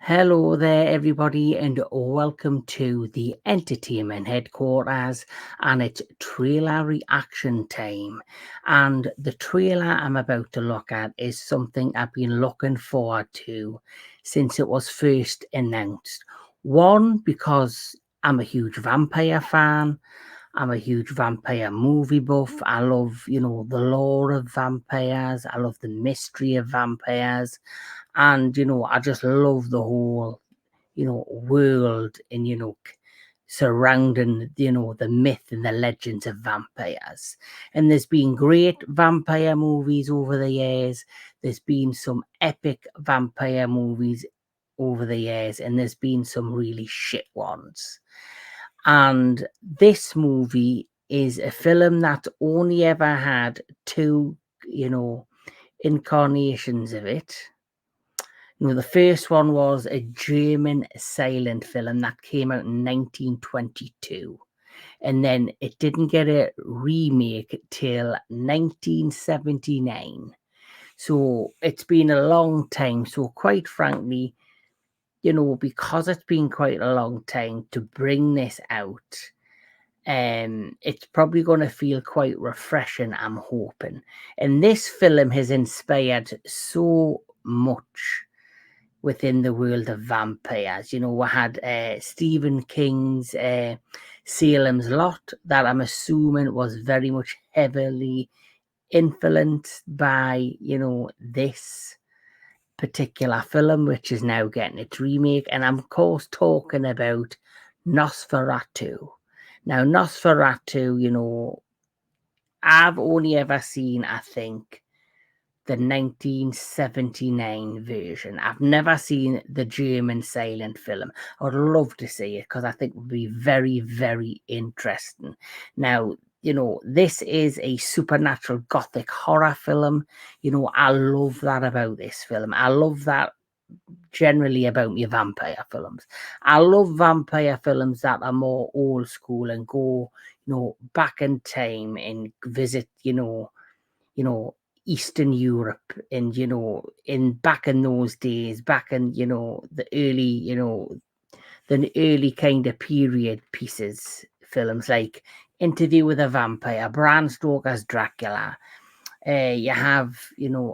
Hello there, everybody, and welcome to the entertainment headquarters, and it's trailer reaction time. And the trailer I'm about to look at is something I've been looking forward to since it was first announced. One, because I'm a huge vampire fan. I'm a huge vampire movie buff. I love, the lore of vampires. I love the mystery of vampires. And, I just love the whole, world and, surrounding, the myth and the legends of vampires. And there's been great vampire movies over the years. There's been some epic vampire movies over the years, and there's been some really shit ones. And this movie is a film that only ever had two, incarnations of it. The first one was a German silent film that came out in 1922. And then it didn't get a remake till 1979. So it's been a long time. So quite frankly, because it's been quite a long time to bring this out, it's probably going to feel quite refreshing, I'm hoping. And this film has inspired so much within the world of vampires. We had Stephen King's Salem's Lot, that I'm assuming was very much heavily influenced by, this particular film, which is now getting its remake. And I'm, of course, talking about Nosferatu. Now, Nosferatu, I've only ever seen, I think, the 1979 version. I've never seen the German silent film. I would love to see it because I think it would be very, very interesting. Now, this is a supernatural gothic horror film. I love that about this film. I love that generally about your vampire films. I love vampire films that are more old school and go, back in time and visit, Eastern Europe and, in back in those days, back in, the early kind of period pieces, films like Interview with a Vampire, Bram Stoker's Dracula. You have,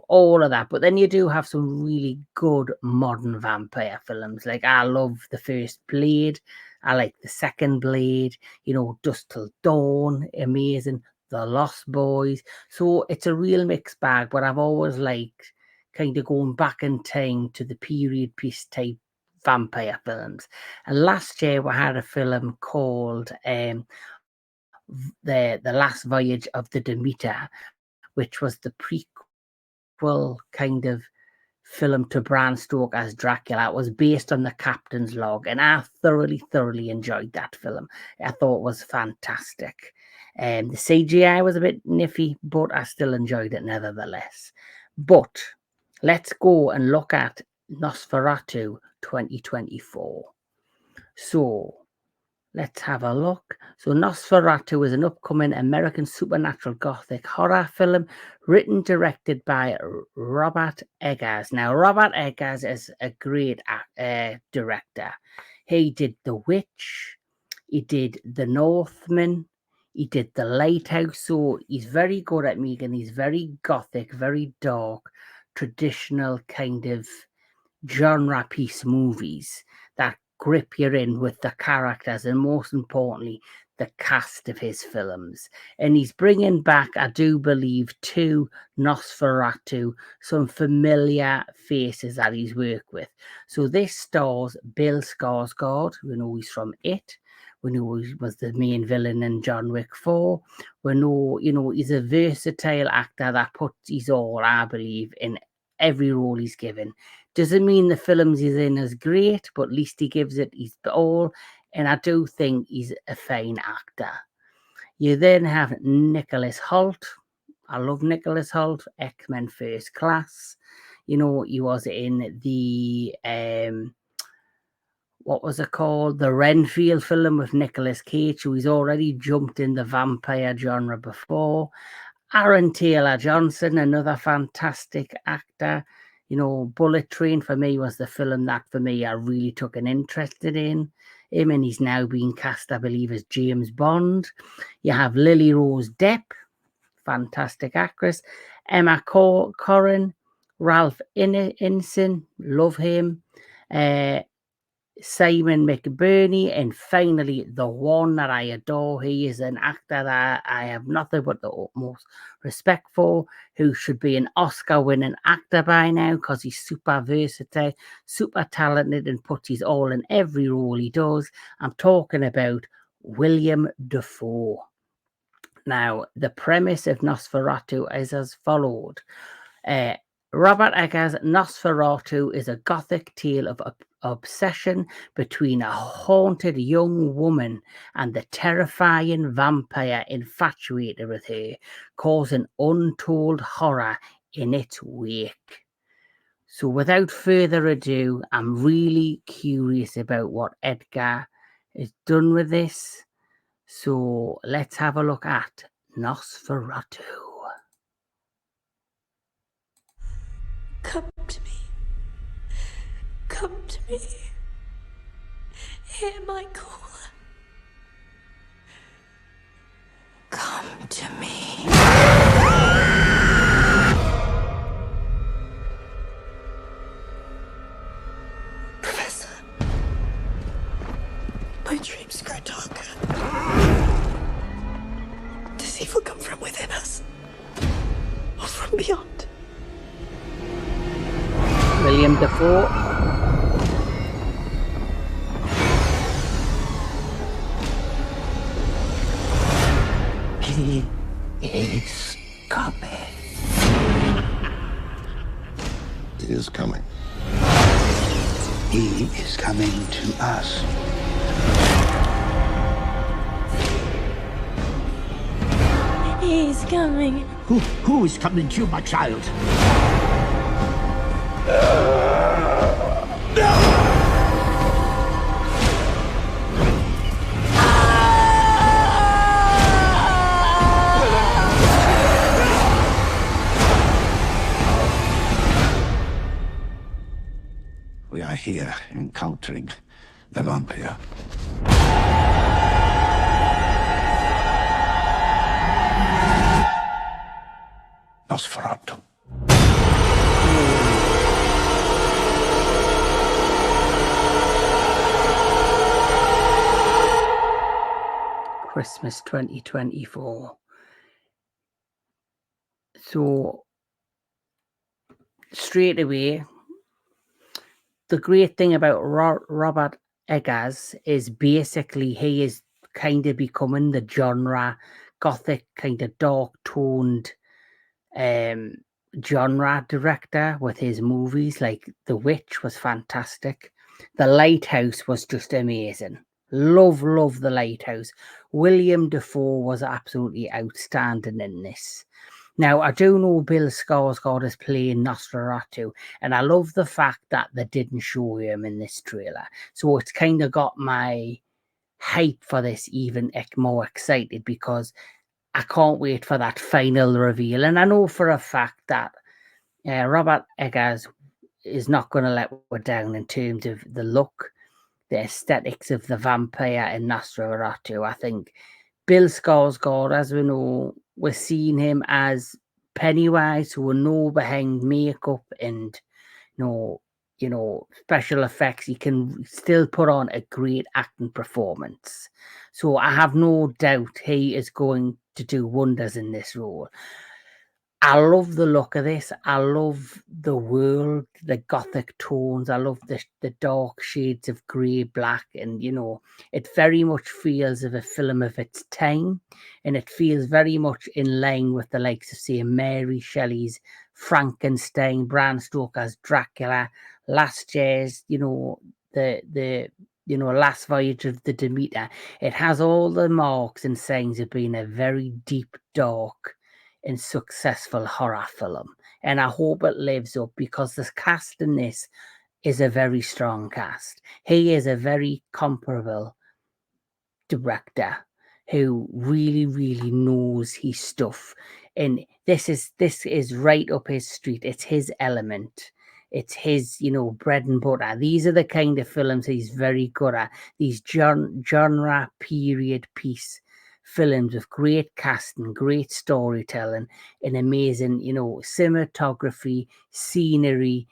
all of that, but then you do have some really good modern vampire films. Like, I love the first Blade. I like the second Blade, Dusk Till Dawn, amazing. The Lost Boys. So it's a real mixed bag, but I've always liked kind of going back in time to the period piece type vampire films. And last year we had a film called the Last Voyage of the Demeter, which was the prequel kind of film to Bram Stoker's Dracula. It was based on the Captain's Log, and I thoroughly enjoyed that film. I thought it was fantastic. The CGI was a bit niffy, but I still enjoyed it nevertheless. But let's go and look at Nosferatu 2024. So let's have a look. So Nosferatu is an upcoming American supernatural gothic horror film written, directed by Robert Eggars. Now, Robert Eggars is a great director. He did The Witch. He did The Northman. He did The Lighthouse. So he's very good at making these very gothic, very dark, traditional kind of genre piece movies that grip you in with the characters and, most importantly, the cast of his films. And he's bringing back, I do believe, to Nosferatu some familiar faces that he's worked with. So this stars Bill Skarsgård. We know he's from It. We know he was the main villain in John Wick 4. We know, he's a versatile actor that puts his all, I believe, in every role he's given. Doesn't mean the films he's in is great, but at least he gives it his all. And I do think he's a fine actor. You then have Nicholas Hoult, I love Nicholas Hoult, X-Men First Class. You know, he was in the what was it called? The Renfield film with Nicolas Cage, who he's already jumped in the vampire genre before. Aaron Taylor Johnson, another fantastic actor. You know, Bullet Train for me was the film that for me I really took an interest in him, and he's now being cast, I believe, as James Bond. You have Lily Rose Depp, fantastic actress. Emma Corrin, Ralph Ineson, love him. Simon McBurney, and finally the one that I adore. He is an actor that I have nothing but the utmost respect for, who should be an Oscar-winning actor by now because he's super versatile, super talented, and puts his all in every role he does. I'm talking about William Defoe. Now, the premise of Nosferatu is as followed. Robert Eggars' Nosferatu is a gothic tale of obsession between a haunted young woman and the terrifying vampire infatuated with her, causing untold horror in its wake. So without further ado, I'm really curious about what Edgar has done with this. So let's have a look at Nosferatu. Come to me. Come to me. Hear my call. Come to me. Professor, my dreams grow darker. Does evil come from within us? Or from beyond? William Defoe. He is coming. He is coming. He is coming to us. He's coming. Who is coming to you, my child? We are here encountering the vampire. Nosferatu. Christmas 2024. So straight away, the great thing about Robert Eggars is basically he is kind of becoming the genre gothic, kind of dark toned genre director with his movies. Like The Witch was fantastic. The Lighthouse was just amazing. Love The Lighthouse. William Defoe was absolutely outstanding in this. Now, I do know Bill Skarsgård is playing Nosferatu, and I love the fact that they didn't show him in this trailer. So it's kind of got my hype for this even more excited, because I can't wait for that final reveal. And I know for a fact that Robert Eggars is not going to let us down in terms of the look, the aesthetics of the vampire in Nosferatu. I think Bill Skarsgård, as we know, we're seeing him as Pennywise, who will know behind makeup and special effects. He can still put on a great acting performance. So I have no doubt he is going to do wonders in this role. I love the look of this. I love the world, the gothic tones. I love the dark shades of grey, black, and it very much feels of a film of its time, and it feels very much in line with the likes of, say, Mary Shelley's Frankenstein, Bram Stoker's Dracula, last year's, the Last Voyage of the Demeter. It has all the marks and signs of being a very deep, dark and successful horror film. And I hope it lives up, because the cast in this is a very strong cast. He is a very comparable director who really, really knows his stuff. And this is right up his street. It's his element. It's his, bread and butter. These are the kind of films he's very good at. These genre period piece films with great casting, great storytelling, and amazing, cinematography, scenery,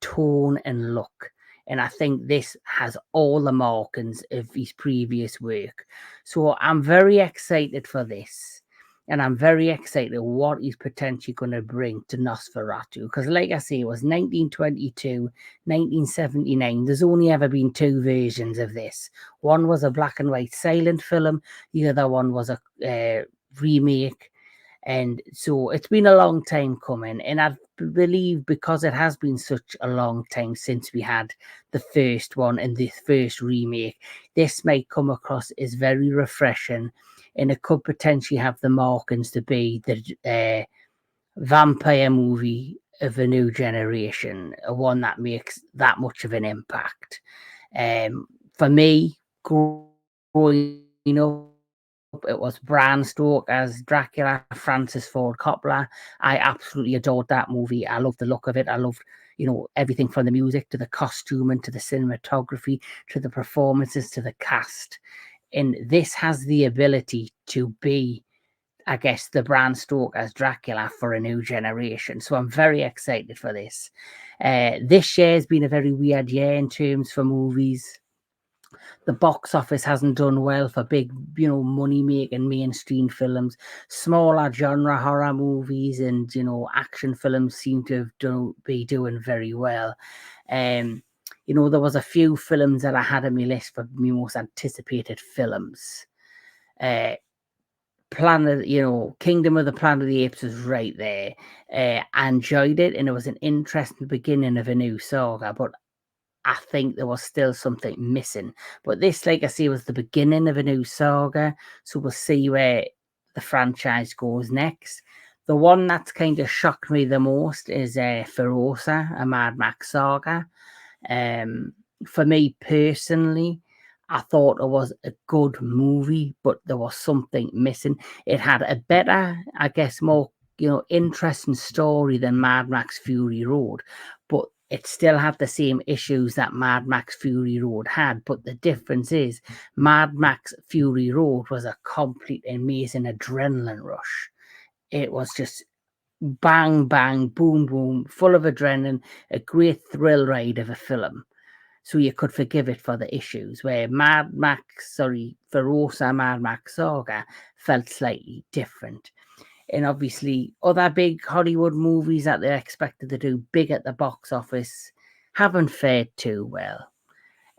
tone, and look. And I think this has all the markings of his previous work. So I'm very excited for this. And I'm very excited what he's potentially going to bring to Nosferatu. Because like I say, it was 1922, 1979. There's only ever been two versions of this. One was a black and white silent film. The other one was a remake. And so it's been a long time coming. And I believe, because it has been such a long time since we had the first one and the first remake, this might come across as very refreshing, and it could potentially have the markings to be the vampire movie of a new generation, one that makes that much of an impact. For me, growing up, it was Bram Stoker as Dracula, Francis Ford Coppola. I absolutely adored that movie. I loved the look of it. I loved, everything from the music to the costuming to the cinematography to the performances to the cast. And this has the ability to be, I guess, the Bram Stoker as Dracula for a new generation. So I'm very excited for this. This year has been a very weird year in terms for movies. The box office hasn't done well for big, money-making mainstream films. Smaller genre horror movies and, action films seem to be doing very well. There was a few films that I had on my list for my most anticipated films. Kingdom of the Planet of the Apes was right there. I enjoyed it, and it was an interesting beginning of a new saga, but I think there was still something missing. But this, like I say, was the beginning of a new saga. So we'll see where the franchise goes next. The one that's kind of shocked me the most is Ferosa, a Mad Max saga. For me personally, I thought it was a good movie, but there was something missing. It had a better, I guess, more interesting story than Mad Max Fury Road, but it still had the same issues that Mad Max Fury Road had. But the difference is Mad Max Fury Road was a complete amazing adrenaline rush. It was just bang, bang, boom, boom, full of adrenaline, a great thrill ride of a film. So you could forgive it for the issues, where Ferosa Mad Max Saga felt slightly different. And obviously, other big Hollywood movies that they're expected to do big at the box office haven't fared too well.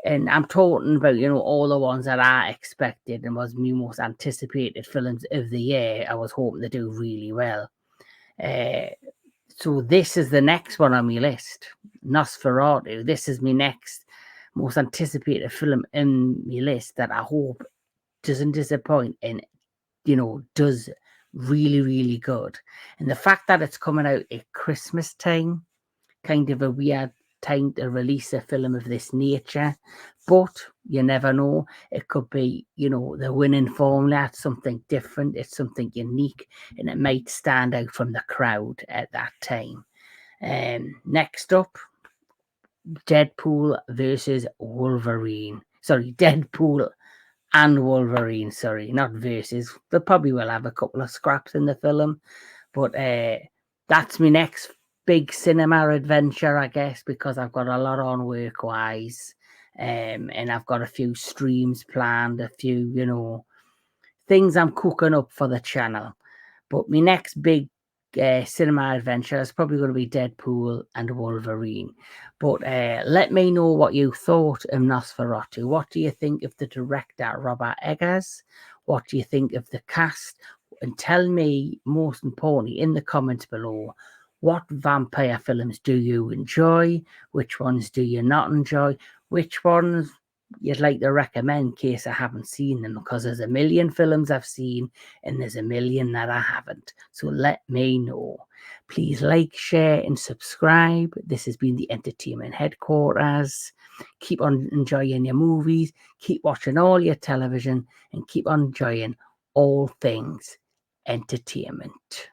And I'm talking about, all the ones that I expected and was my most anticipated films of the year. I was hoping to do really well. So this is the next one on my list, Nosferatu. This is my next most anticipated film in my list that I hope doesn't disappoint and, does really, really good. And the fact that it's coming out at Christmas time, kind of a weird time to release a film of this nature, but you never know. It could be, the winning formula. It's something different. It's something unique, and it might stand out from the crowd at that time. Next up, Deadpool versus Wolverine. Sorry, Deadpool and Wolverine, not versus. They probably will have a couple of scraps in the film, but that's my next big cinema adventure, I guess, because I've got a lot on work-wise, and I've got a few streams planned, a few, things I'm cooking up for the channel. But my next big cinema adventure is probably going to be Deadpool and Wolverine. But let me know what you thought of Nosferatu. What do you think of the director, Robert Eggars? What do you think of the cast? And tell me, most importantly, in the comments below, what vampire films do you enjoy? Which ones do you not enjoy? Which ones you'd like to recommend in case I haven't seen them, because there's a million films I've seen and there's a million that I haven't. So let me know. Please like, share, and subscribe. This has been the Entertainment Headquarters. Keep on enjoying your movies, keep watching all your television, and keep on enjoying all things entertainment.